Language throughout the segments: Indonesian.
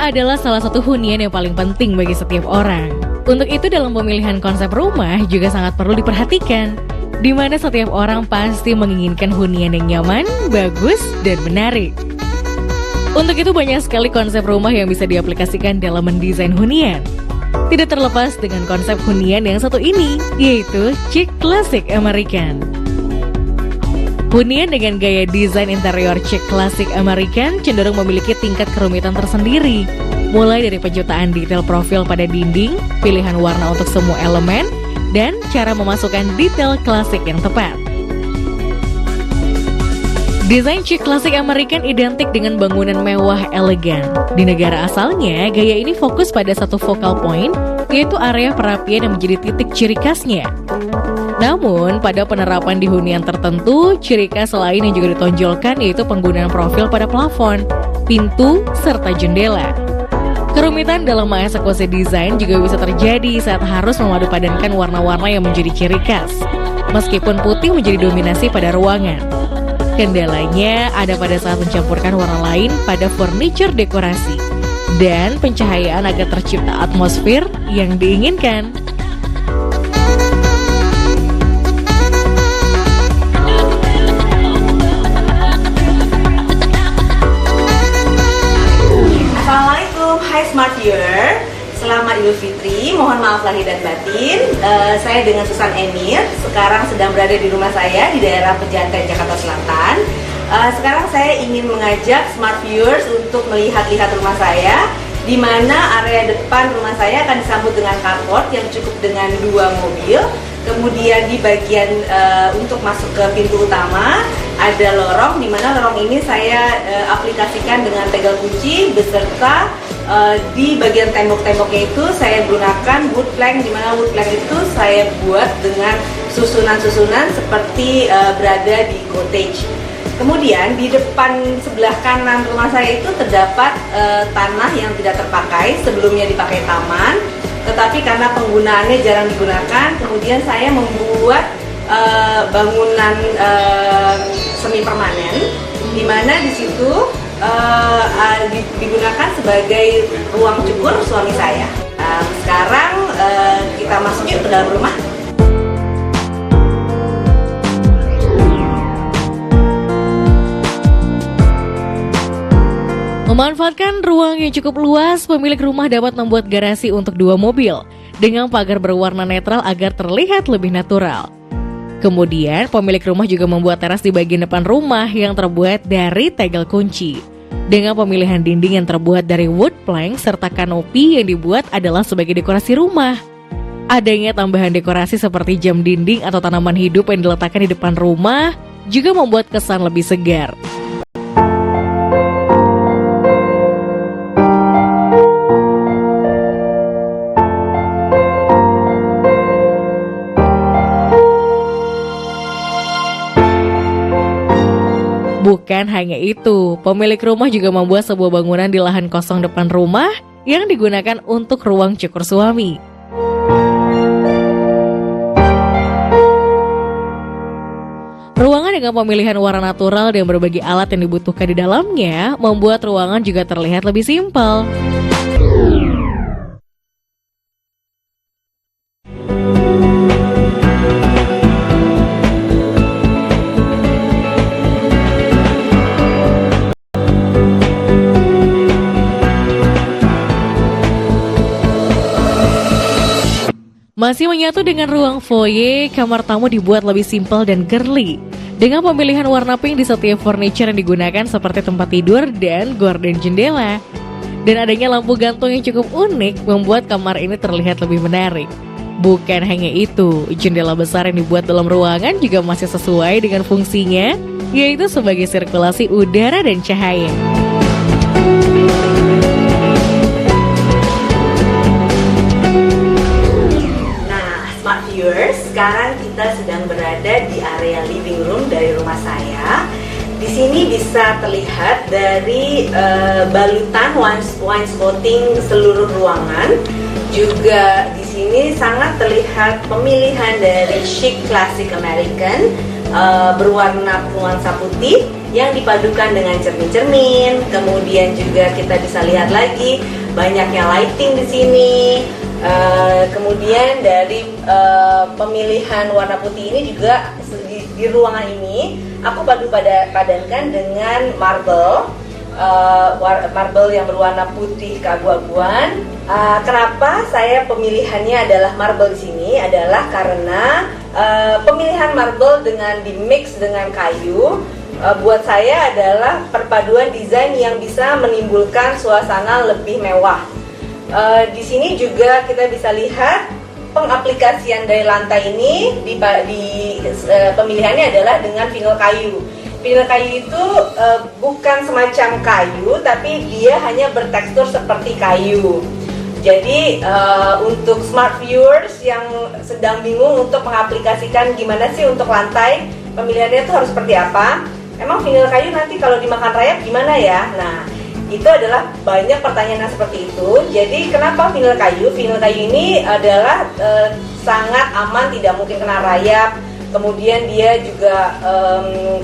adalah salah satu hunian yang paling penting bagi setiap orang. Untuk itu dalam pemilihan konsep rumah juga sangat perlu diperhatikan, di mana setiap orang pasti menginginkan hunian yang nyaman, bagus, dan menarik. Untuk itu banyak sekali konsep rumah yang bisa diaplikasikan dalam mendesain hunian. Tidak terlepas dengan konsep hunian yang satu ini, yaitu chic classic American. Hunian dengan gaya desain interior chic klasik American cenderung memiliki tingkat kerumitan tersendiri, mulai dari penciptaan detail profil pada dinding, pilihan warna untuk semua elemen, dan cara memasukkan detail klasik yang tepat. Desain chic klasik American identik dengan bangunan mewah elegan. Di negara asalnya, gaya ini fokus pada satu focal point, yaitu area perapian yang menjadi titik ciri khasnya. Namun, pada penerapan di hunian tertentu, ciri khas lain yang juga ditonjolkan yaitu penggunaan profil pada plafon, pintu, serta jendela. Kerumitan dalam mengeksekusi desain juga bisa terjadi saat harus memadupadankan warna-warna yang menjadi ciri khas, meskipun putih menjadi dominasi pada ruangan. Kendalanya ada pada saat mencampurkan warna lain pada furniture dekorasi dan pencahayaan agar tercipta atmosfer yang diinginkan. Hai Smart Viewer, selamat Idul Fitri, mohon maaf lahir dan batin. Saya dengan Susan Emir, sekarang sedang berada di rumah saya di daerah Pejaten, Jakarta Selatan. Sekarang saya ingin mengajak Smart Viewers untuk melihat-lihat rumah saya, di mana area depan rumah saya akan disambut dengan carport yang cukup dengan 2 mobil. Kemudian di bagian untuk masuk ke pintu utama ada lorong, di mana lorong ini saya aplikasikan dengan tegel kunci beserta di bagian tembok-temboknya itu saya gunakan wood plank, di mana wood plank itu saya buat dengan susunan-susunan seperti berada di cottage. Kemudian di depan sebelah kanan rumah saya itu terdapat tanah yang tidak terpakai, sebelumnya dipakai taman, tetapi karena penggunaannya jarang digunakan, kemudian saya membuat bangunan semi permanen, di mana di situ digunakan sebagai ruang cukur suami saya. Sekarang kita masuk yuk ke dalam rumah. Memanfaatkan ruang yang cukup luas, pemilik rumah dapat membuat garasi untuk 2 mobil dengan pagar berwarna netral agar terlihat lebih natural. Kemudian, pemilik rumah juga membuat teras di bagian depan rumah yang terbuat dari tegel kunci. Dengan pemilihan dinding yang terbuat dari wood plank serta kanopi yang dibuat adalah sebagai dekorasi rumah. Adanya tambahan dekorasi seperti jam dinding atau tanaman hidup yang diletakkan di depan rumah juga membuat kesan lebih segar. Bukan hanya itu, pemilik rumah juga membuat sebuah bangunan di lahan kosong depan rumah yang digunakan untuk ruang cukur suami. Ruangan dengan pemilihan warna natural dan berbagai alat yang dibutuhkan di dalamnya membuat ruangan juga terlihat lebih simpel. Masih menyatu dengan ruang foyer, kamar tamu dibuat lebih simpel dan girly. Dengan pemilihan warna pink di setiap furniture yang digunakan seperti tempat tidur dan gorden jendela. Dan adanya lampu gantung yang cukup unik membuat kamar ini terlihat lebih menarik. Bukan hanya itu, jendela besar yang dibuat dalam ruangan juga masih sesuai dengan fungsinya, yaitu sebagai sirkulasi udara dan cahaya. Sekarang kita sedang berada di area living room dari rumah saya. Di sini bisa terlihat dari balutan wainscoting seluruh ruangan. Juga di sini sangat terlihat pemilihan dari chic classic American berwarna nuansa putih yang dipadukan dengan cermin-cermin. Kemudian juga kita bisa lihat lagi banyaknya lighting di sini. Kemudian dari pemilihan warna putih ini juga di ruangan ini aku padankan dengan marble. Marble yang berwarna putih keabu-abuan. Kenapa saya pemilihannya adalah marble di sini adalah karena pemilihan marble dengan dimix dengan kayu buat saya adalah perpaduan desain yang bisa menimbulkan suasana lebih mewah. Di sini juga kita bisa lihat pengaplikasian dari lantai ini pemilihannya adalah dengan vinyl kayu. Vinyl kayu itu bukan semacam kayu, tapi dia hanya bertekstur seperti kayu. Jadi untuk smart viewers yang sedang bingung untuk mengaplikasikan gimana sih untuk lantai, pemilihannya itu harus seperti apa? Emang vinyl kayu nanti kalau dimakan rayap gimana ya? Nah, itu adalah banyak pertanyaan seperti itu. Jadi kenapa vinyl kayu? Vinyl kayu ini adalah sangat aman, tidak mungkin kena rayap. Kemudian dia juga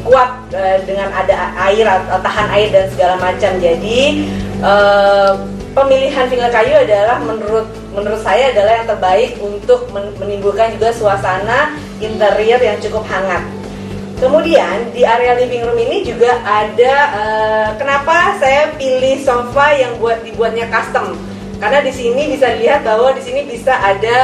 kuat dengan ada air, tahan air dan segala macam. Jadi pemilihan vinyl kayu adalah menurut saya adalah yang terbaik untuk menimbulkan juga suasana interior yang cukup hangat. Kemudian di area living room ini juga ada kenapa saya pilih sofa yang dibuatnya custom. Karena di sini bisa dilihat bahwa di sini bisa ada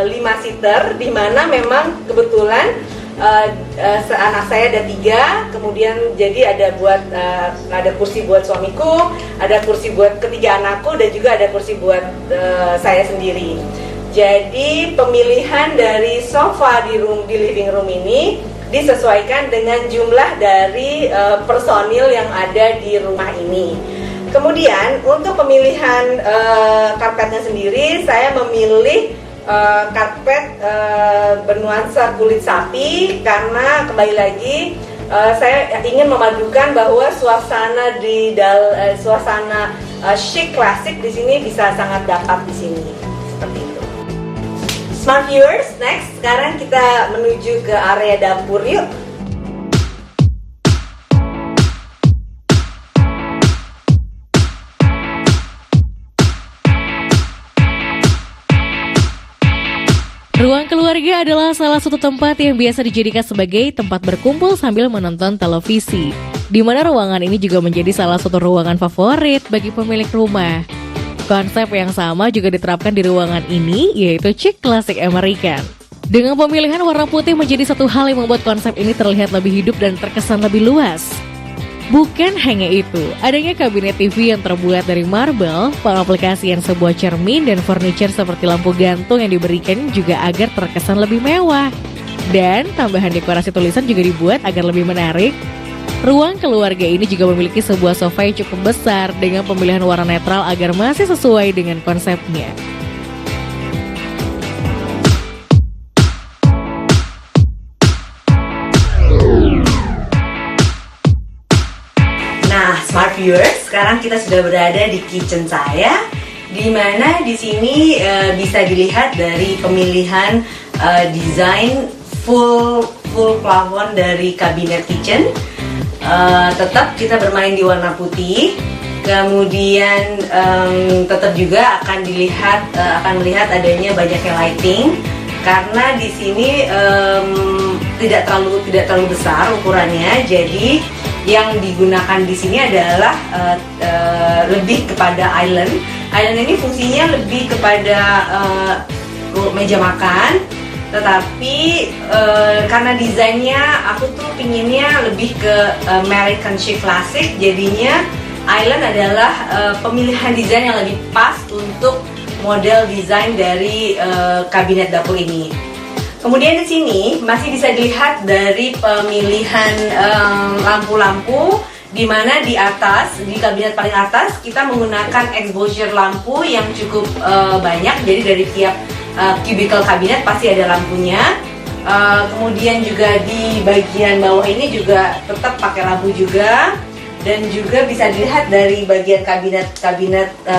5 seater, di mana memang kebetulan anak saya ada 3, kemudian jadi ada kursi buat suamiku, ada kursi buat ketiga anakku, dan juga ada kursi buat saya sendiri. Jadi pemilihan dari sofa di living room ini disesuaikan dengan jumlah dari personil yang ada di rumah ini. Kemudian untuk pemilihan karpetnya sendiri, saya memilih karpet bernuansa kulit sapi karena kembali lagi saya ingin memadukan bahwa suasana suasana chic klasik di sini bisa sangat dapat di sini. Seperti itu. Smart viewers, next sekarang kita menuju ke area dapur yuk. Ruang keluarga adalah salah satu tempat yang biasa dijadikan sebagai tempat berkumpul sambil menonton televisi. Di mana ruangan ini juga menjadi salah satu ruangan favorit bagi pemilik rumah. Konsep yang sama juga diterapkan di ruangan ini, yaitu chic klasik American. Dengan pemilihan warna putih menjadi satu hal yang membuat konsep ini terlihat lebih hidup dan terkesan lebih luas. Bukan hanya itu, adanya kabinet TV yang terbuat dari marble, pengaplikasian sebuah cermin dan furniture seperti lampu gantung yang diberikan juga agar terkesan lebih mewah. Dan tambahan dekorasi tulisan juga dibuat agar lebih menarik. Ruang keluarga ini juga memiliki sebuah sofa yang cukup besar dengan pemilihan warna netral agar masih sesuai dengan konsepnya. Smart viewers, sekarang kita sudah berada di kitchen saya, di mana di sini bisa dilihat dari pemilihan desain full plafon dari kabinet kitchen. Tetap kita bermain di warna putih, kemudian tetap juga akan melihat adanya banyaknya lighting karena di sini tidak terlalu besar ukurannya, jadi yang digunakan di sini adalah lebih kepada island. Island ini fungsinya lebih kepada meja makan, tetapi karena desainnya aku tuh pinginnya lebih ke American chic klasik, jadinya island adalah pemilihan desain yang lebih pas untuk model desain dari kabinet dapur ini. Kemudian di sini masih bisa dilihat dari pemilihan lampu-lampu, di mana di atas, di kabinet paling atas kita menggunakan exposure lampu yang cukup banyak. Jadi dari tiap cubicle kabinet pasti ada lampunya. Kemudian juga di bagian bawah ini juga tetap pakai lampu juga. Dan juga bisa dilihat dari bagian kabinet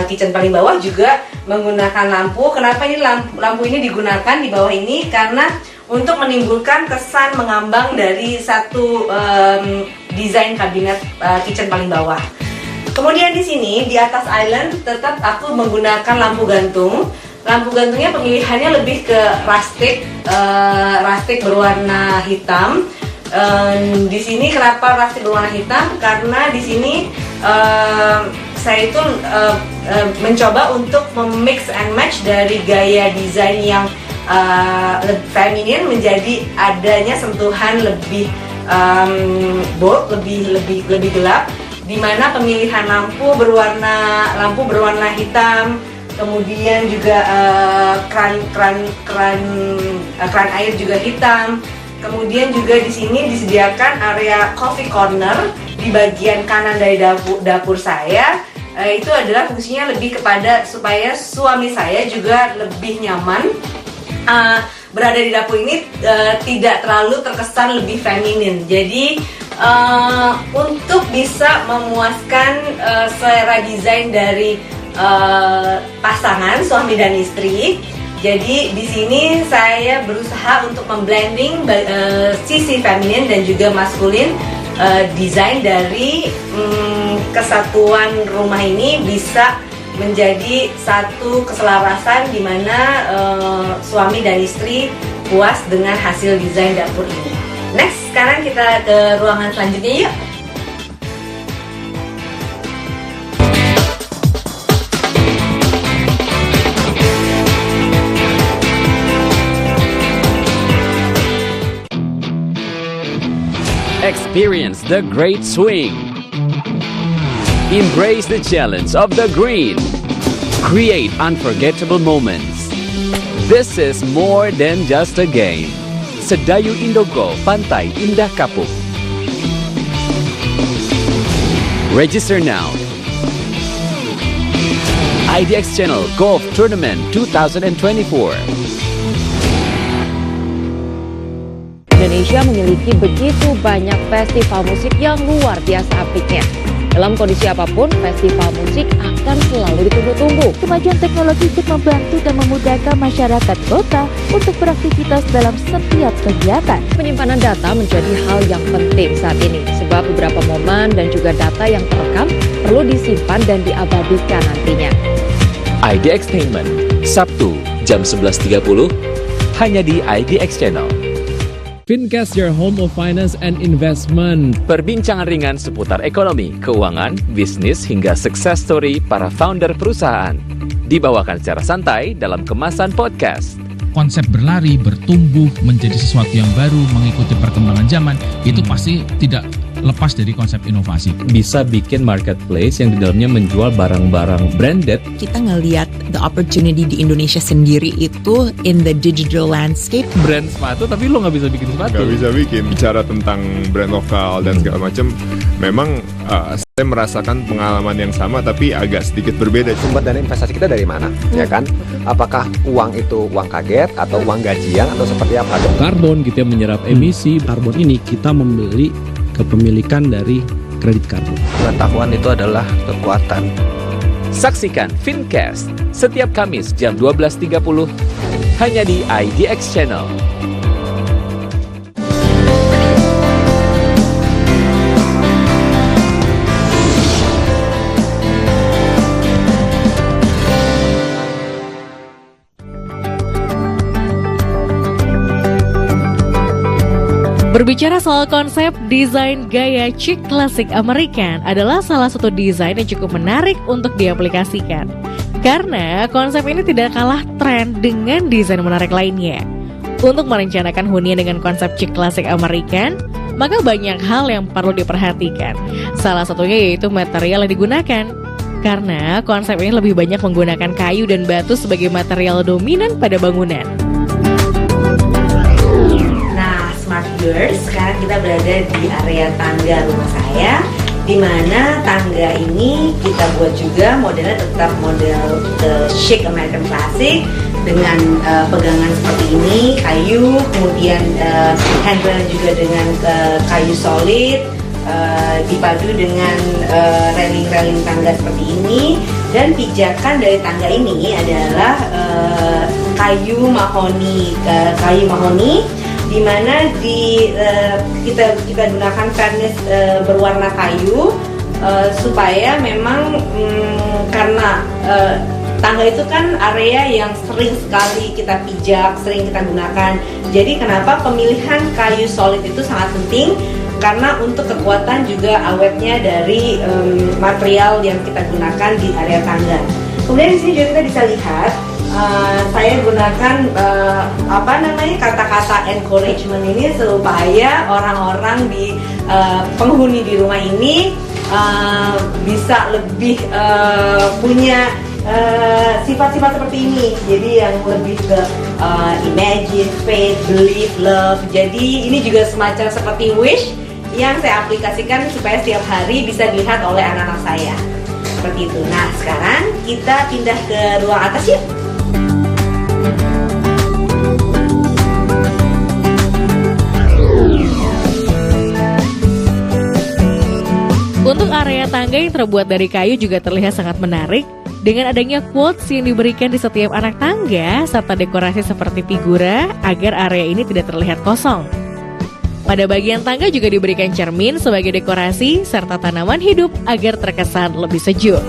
kitchen paling bawah juga menggunakan lampu. Kenapa ini lampu ini digunakan di bawah ini? Karena untuk menimbulkan kesan mengambang dari satu desain kabinet kitchen paling bawah. Kemudian di sini di atas island tetap aku menggunakan lampu gantung. Lampu gantungnya pemilihannya lebih ke rustic berwarna hitam. Di sini kenapa rustic berwarna hitam? Karena di sini saya itu mencoba untuk memix and match dari gaya desain yang feminin menjadi adanya sentuhan lebih bold, lebih gelap, di mana pemilihan lampu berwarna hitam, kemudian juga keran air juga hitam. Kemudian juga di sini disediakan area coffee corner di bagian kanan dari dapur saya. Itu adalah fungsinya lebih kepada supaya suami saya juga lebih nyaman berada di dapur ini, tidak terlalu terkesan lebih feminin. Jadi untuk bisa memuaskan selera desain dari pasangan suami dan istri. Jadi di sini saya berusaha untuk memblending sisi feminin dan juga maskulin. Desain dari kesatuan rumah ini bisa menjadi satu keselarasan di mana suami dan istri puas dengan hasil desain dapur ini. Next, sekarang kita ke ruangan selanjutnya yuk. Experience the great swing. Embrace the challenge of the green. Create unforgettable moments. This is more than just a game. Sedayu Indogo Pantai Indah Kapuk. Register now. IDX Channel Golf Tournament 2024. Indonesia memiliki begitu banyak festival musik yang luar biasa apiknya. Dalam kondisi apapun, festival musik akan selalu ditunggu-tunggu. Kemajuan teknologi ikut membantu dan memudahkan masyarakat kota untuk beraktivitas dalam setiap kegiatan. Penyimpanan data menjadi hal yang penting saat ini, sebab beberapa momen dan juga data yang terekam perlu disimpan dan diabadikan nantinya. IDX Entertainment, Sabtu jam 11.30, hanya di IDX Channel. Fincast, your home of finance and investment. Perbincangan ringan seputar ekonomi, keuangan, bisnis, hingga success story para founder perusahaan. Dibawakan secara santai dalam kemasan podcast. Konsep berlari, bertumbuh, menjadi sesuatu yang baru, mengikuti perkembangan zaman, itu pasti tidak lepas dari konsep inovasi. Bisa bikin marketplace yang di dalamnya menjual barang-barang branded. Kita ngelihat the opportunity di Indonesia sendiri itu in the digital landscape. Brand sepatu tapi lo nggak bisa bikin sepatu. Nggak bisa bikin. Bicara tentang brand lokal dan segala macam, memang saya merasakan pengalaman yang sama tapi agak sedikit berbeda. Sumber dana investasi kita dari mana, ya kan? Apakah uang itu uang kaget atau uang gajian atau seperti apa? Karbon gitu ya, menyerap emisi. Karbon ini kita membeli kepemilikan dari kredit karbon. Pengetahuan itu adalah kekuatan. Saksikan Fincast setiap Kamis jam 12.30 hanya di IDX Channel. Berbicara soal konsep desain gaya chic klasik American adalah salah satu desain yang cukup menarik untuk diaplikasikan. Karena konsep ini tidak kalah tren dengan desain menarik lainnya. Untuk merencanakan hunian dengan konsep chic klasik American, maka banyak hal yang perlu diperhatikan. Salah satunya yaitu material yang digunakan. Karena konsep ini lebih banyak menggunakan kayu dan batu sebagai material dominan pada bangunan. Smart Viewers, sekarang kita berada di area tangga rumah saya, di mana tangga ini kita buat juga modelnya tetap model chic American Classic dengan pegangan seperti ini, kayu, kemudian handrail juga dengan kayu solid, dipadu dengan railing tangga seperti ini, dan pijakan dari tangga ini adalah kayu mahoni, di mana kita gunakan vernis berwarna kayu supaya memang karena tangga itu kan area yang sering sekali kita pijak, sering kita gunakan. Jadi kenapa pemilihan kayu solid itu sangat penting? Karena untuk kekuatan juga awetnya dari material yang kita gunakan di area tangga. Kemudian di sini juga kita bisa lihat saya gunakan kata-kata encouragement ini supaya orang-orang di penghuni di rumah ini bisa lebih punya sifat-sifat seperti ini. Jadi yang lebih ke imagine, faith, believe, love. Jadi ini juga semacam seperti wish yang saya aplikasikan supaya setiap hari bisa dilihat oleh anak-anak saya. Seperti itu. Nah, sekarang kita pindah ke ruang atas yuk. Untuk area tangga yang terbuat dari kayu juga terlihat sangat menarik dengan adanya quotes yang diberikan di setiap anak tangga serta dekorasi seperti figura agar area ini tidak terlihat kosong. Pada bagian tangga juga diberikan cermin sebagai dekorasi serta tanaman hidup agar terkesan lebih sejuk.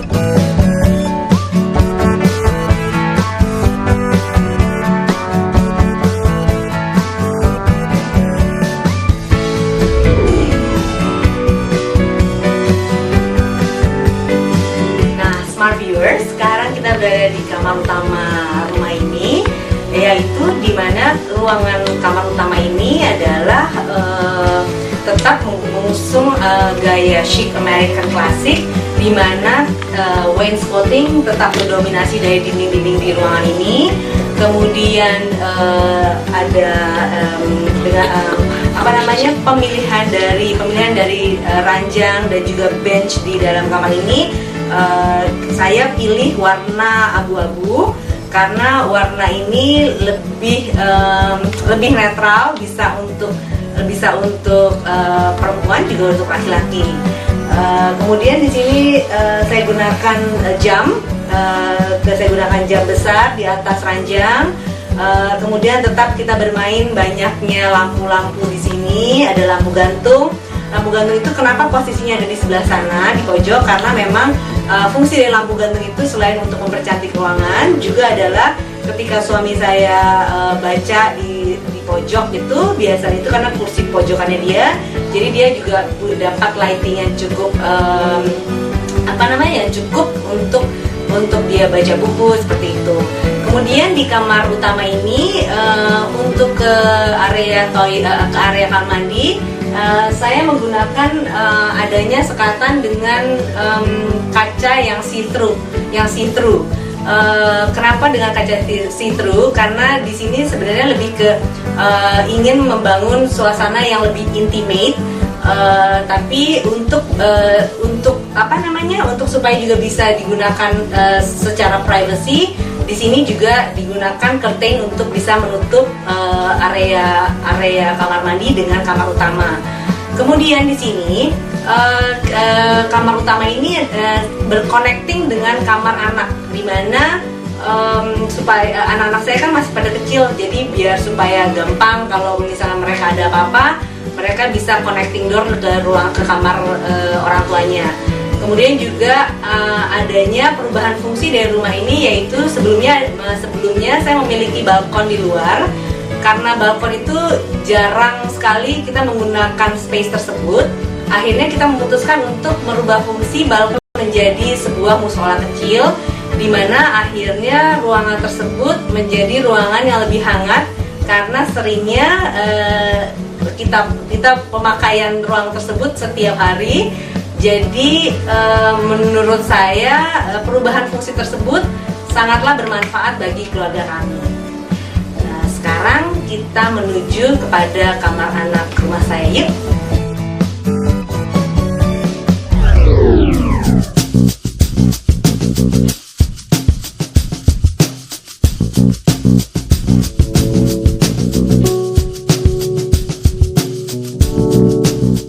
Sekarang kita berada di kamar utama rumah ini, yaitu di mana ruangan kamar utama ini adalah tetap mengusung gaya chic American Classic, di mana wainscoting tetap mendominasi dari dinding-dinding di ruangan ini. Kemudian ada pemilihan dari ranjang dan juga bench di dalam kamar ini. Saya pilih warna abu-abu karena warna ini lebih netral, bisa untuk perempuan juga untuk laki-laki. Kemudian di sini saya gunakan saya gunakan jam besar di atas ranjang. Kemudian tetap kita bermain banyaknya lampu-lampu di sini, ada lampu gantung. Lampu gantung itu kenapa posisinya ada di sebelah sana di pojok, karena memang fungsi dari lampu gantung itu selain untuk mempercantik ruangan juga adalah ketika suami saya baca di pojok itu biasanya itu karena kursi pojokannya dia, jadi dia juga dapat lighting yang cukup cukup untuk dia baca buku seperti itu. Kemudian di kamar utama ini untuk ke area kamar mandi, saya menggunakan adanya sekatan dengan kaca yang see-through. Kenapa dengan kaca see-through? Karena di sini sebenarnya lebih ke ingin membangun suasana yang lebih intimate, tapi untuk supaya juga bisa digunakan secara privacy. Di sini juga digunakan curtain untuk bisa menutup area kamar mandi dengan kamar utama. Kemudian di sini kamar utama ini berconnecting dengan kamar anak, di mana supaya anak-anak saya kan masih pada kecil, jadi biar supaya gampang kalau misalnya mereka ada apa-apa, mereka bisa connecting door ke kamar orang tuanya. Kemudian juga adanya perubahan fungsi dari rumah ini, yaitu sebelumnya saya memiliki balkon di luar. Karena balkon itu jarang sekali kita menggunakan space tersebut, akhirnya kita memutuskan untuk merubah fungsi balkon menjadi sebuah musola kecil, di mana akhirnya ruangan tersebut menjadi ruangan yang lebih hangat karena seringnya kita pemakaian ruang tersebut setiap hari. Jadi menurut saya perubahan fungsi tersebut sangatlah bermanfaat bagi keluarga kami. Nah, sekarang kita menuju kepada kamar anak rumah saya, yuk.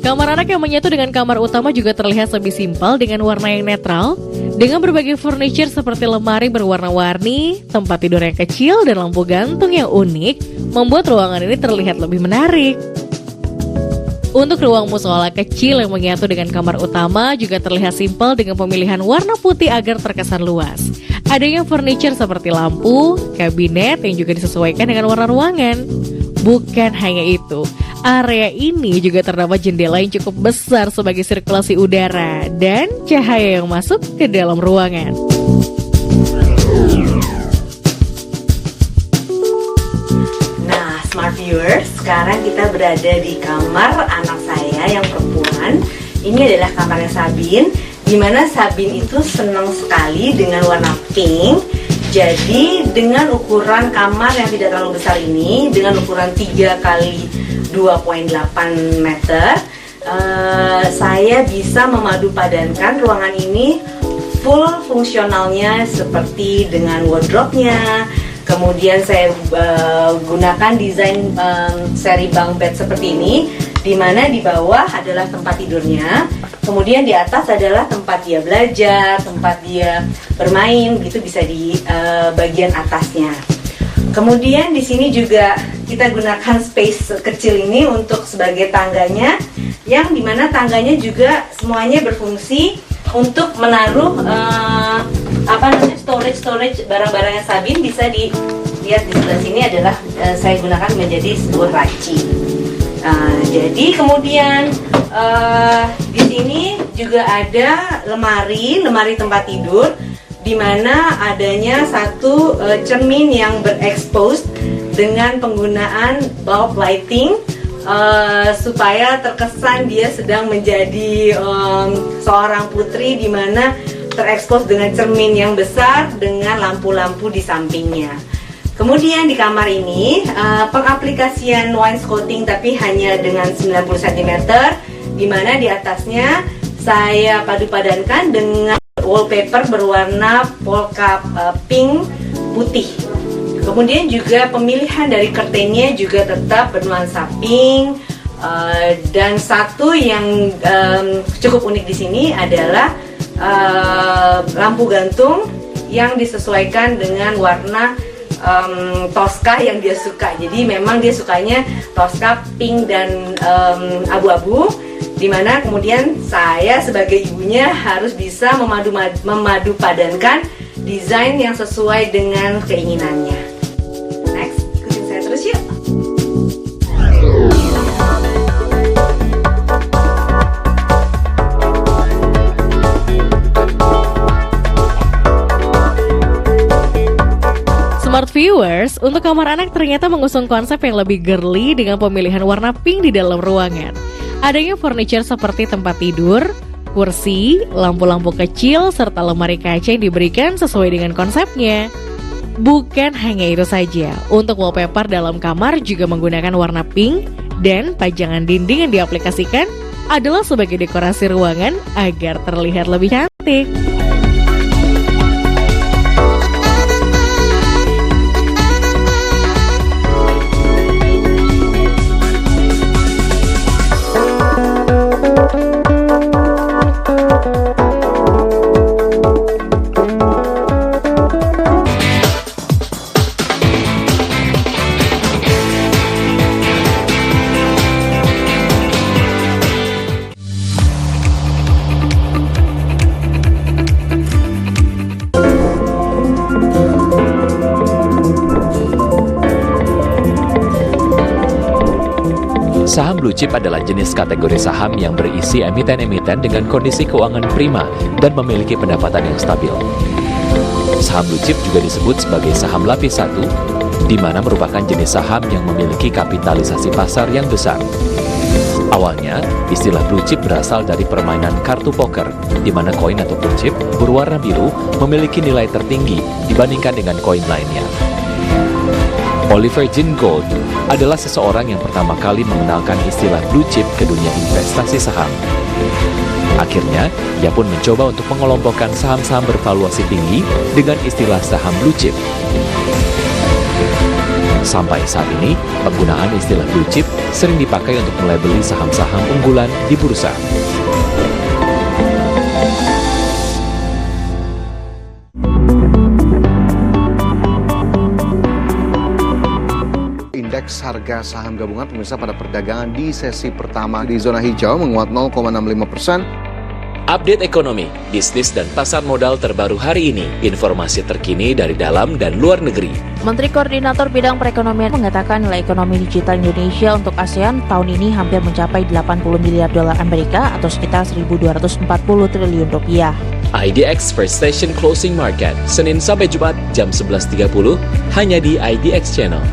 Kamar anak yang menyatu dengan kamar utama juga terlihat lebih simpel dengan warna yang netral, dengan berbagai furniture seperti lemari berwarna-warni, tempat tidur yang kecil, dan lampu gantung yang unik, membuat ruangan ini terlihat lebih menarik. Untuk ruang musola kecil yang menyatu dengan kamar utama juga terlihat simpel dengan pemilihan warna putih agar terkesan luas. Adanya furniture seperti lampu, kabinet yang juga disesuaikan dengan warna ruangan. Bukan hanya itu, area ini juga terdapat jendela yang cukup besar sebagai sirkulasi udara dan cahaya yang masuk ke dalam ruangan. Smart viewers, sekarang kita berada di kamar anak saya yang perempuan. Ini adalah kamarnya Sabin, di mana Sabin itu senang sekali dengan warna pink. Jadi dengan ukuran kamar yang tidak terlalu besar ini, dengan ukuran 3 kali 2,8 meter, saya bisa memadupadankan ruangan ini full fungsionalnya seperti dengan wardrobe-nya. Kemudian saya gunakan desain seri bunk bed seperti ini, di mana di bawah adalah tempat tidurnya, kemudian di atas adalah tempat dia belajar, tempat dia bermain, gitu bisa di bagian atasnya. Kemudian di sini juga kita gunakan space kecil ini untuk sebagai tangganya, yang dimana tangganya juga semuanya berfungsi untuk menaruh storage barang-barangnya Sabin. Bisa dilihat di sebelah sini adalah saya gunakan menjadi sebuah laci. Jadi kemudian di sini juga ada lemari tempat tidur, di mana adanya satu cermin yang berekspos dengan penggunaan bulb lighting. Supaya terkesan dia sedang menjadi seorang putri, di mana terekspos dengan cermin yang besar dengan lampu-lampu di sampingnya. Kemudian di kamar ini pengaplikasian wainscoting tapi hanya dengan 90 cm, di mana di atasnya saya padu-padankan dengan wallpaper berwarna polka pink putih. Kemudian juga pemilihan dari curtainnya juga tetap bernuansa pink. Dan satu yang cukup unik di sini adalah lampu gantung yang disesuaikan dengan warna Tosca yang dia suka. Jadi memang dia sukanya Tosca pink dan abu-abu, dimana kemudian saya sebagai ibunya harus bisa memadu-padankan desain yang sesuai dengan keinginannya. Next, ikutin saya terus yuk. Smart viewers, untuk kamar anak ternyata mengusung konsep yang lebih girly dengan pemilihan warna pink di dalam ruangan. Adanya furniture seperti tempat tidur, kursi, lampu-lampu kecil, serta lemari kaca yang diberikan sesuai dengan konsepnya. Bukan hanya itu saja, untuk wallpaper dalam kamar juga menggunakan warna pink, dan pajangan dinding yang diaplikasikan adalah sebagai dekorasi ruangan agar terlihat lebih cantik. Saham blue chip adalah jenis kategori saham yang berisi emiten-emiten dengan kondisi keuangan prima dan memiliki pendapatan yang stabil. Saham blue chip juga disebut sebagai saham lapis 1, di mana merupakan jenis saham yang memiliki kapitalisasi pasar yang besar. Awalnya, istilah blue chip berasal dari permainan kartu poker, di mana koin ataupun chip berwarna biru memiliki nilai tertinggi dibandingkan dengan koin lainnya. Oliver Jean Gold adalah seseorang yang pertama kali mengenalkan istilah blue chip ke dunia investasi saham. Akhirnya, ia pun mencoba untuk mengelompokkan saham-saham bervaluasi tinggi dengan istilah saham blue chip. Sampai saat ini, penggunaan istilah blue chip sering dipakai untuk melabeli saham-saham unggulan di bursa. Indeks indeks harga saham gabungan pemirsa pada perdagangan di sesi pertama di zona hijau menguat 0,65%. Update ekonomi, bisnis dan pasar modal terbaru hari ini. Informasi terkini dari dalam dan luar negeri. Menteri Koordinator Bidang Perekonomian mengatakan nilai ekonomi digital Indonesia untuk ASEAN tahun ini hampir mencapai 80 miliar dolar Amerika atau sekitar 1.240 triliun rupiah. IDX First Station Closing Market, Senin sampai Jumat jam 11.30 hanya di IDX Channel.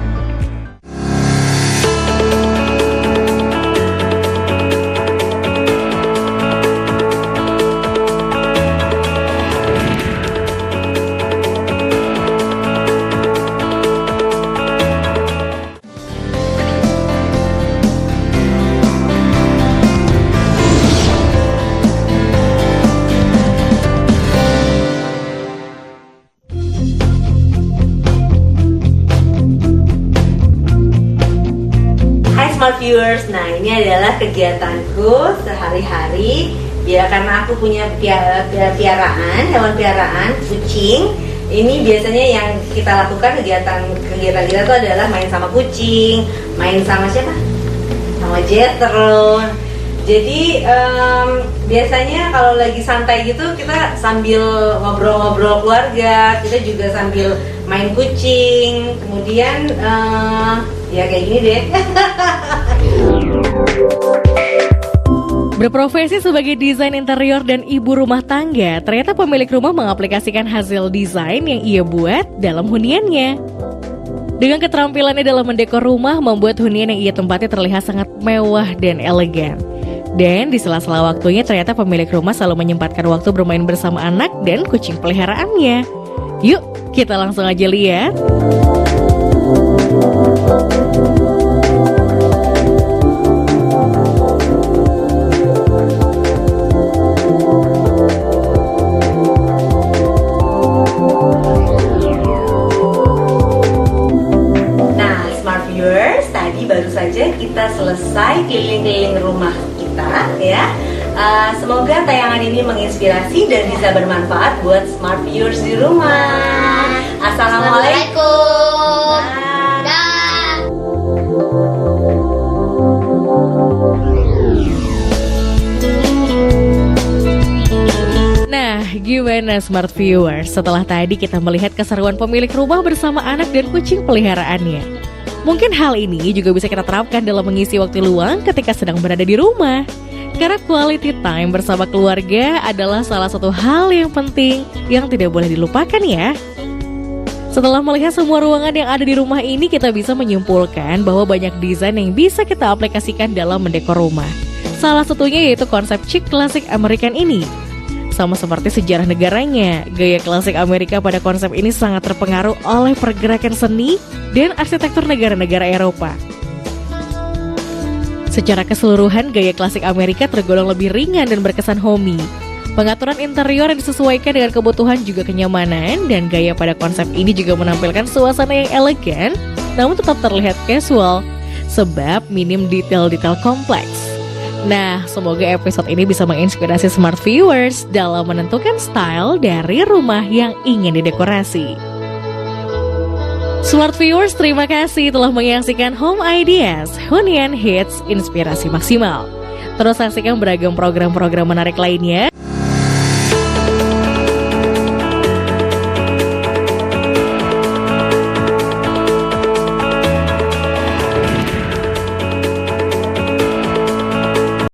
Smart viewers, nah ini adalah kegiatanku sehari-hari. Ya karena aku punya piaraan, hewan piaraan, kucing. Ini biasanya yang kita lakukan kegiatan kita itu adalah main sama kucing, main sama siapa? Sama Jetro. Jadi biasanya kalau lagi santai gitu kita sambil ngobrol-ngobrol keluarga, kita juga sambil main kucing. Kemudian ya kayak gini deh. Berprofesi sebagai desain interior dan ibu rumah tangga, ternyata pemilik rumah mengaplikasikan hasil desain yang ia buat dalam huniannya. Dengan keterampilannya dalam mendekor rumah, membuat hunian yang ia tempati terlihat sangat mewah dan elegan. Dan di sela-sela waktunya, ternyata pemilik rumah selalu menyempatkan waktu bermain bersama anak dan kucing peliharaannya. Yuk, kita langsung aja lihat. Baru saja kita selesai keliling-keliling rumah kita ya. Semoga tayangan ini menginspirasi dan bisa bermanfaat buat smart viewers di rumah. Assalamualaikum. Nah, gimana smart viewers? Setelah tadi kita melihat keseruan pemilik rumah bersama anak dan kucing peliharaannya. Mungkin hal ini juga bisa kita terapkan dalam mengisi waktu luang ketika sedang berada di rumah. Karena quality time bersama keluarga adalah salah satu hal yang penting yang tidak boleh dilupakan ya. Setelah melihat semua ruangan yang ada di rumah ini, kita bisa menyimpulkan bahwa banyak desain yang bisa kita aplikasikan dalam mendekor rumah. Salah satunya yaitu konsep chic klasik American ini. Sama seperti sejarah negaranya, gaya klasik Amerika pada konsep ini sangat terpengaruh oleh pergerakan seni dan arsitektur negara-negara Eropa. Secara keseluruhan, gaya klasik Amerika tergolong lebih ringan dan berkesan homey. Pengaturan interior yang disesuaikan dengan kebutuhan juga kenyamanan, dan gaya pada konsep ini juga menampilkan suasana yang elegan, namun tetap terlihat casual, sebab minim detail-detail kompleks. Nah, semoga episode ini bisa menginspirasi smart viewers dalam menentukan style dari rumah yang ingin didekorasi. Smart viewers, terima kasih telah menyaksikan Home Ideas, hunian hits inspirasi maksimal. Terus saksikan beragam program-program menarik lainnya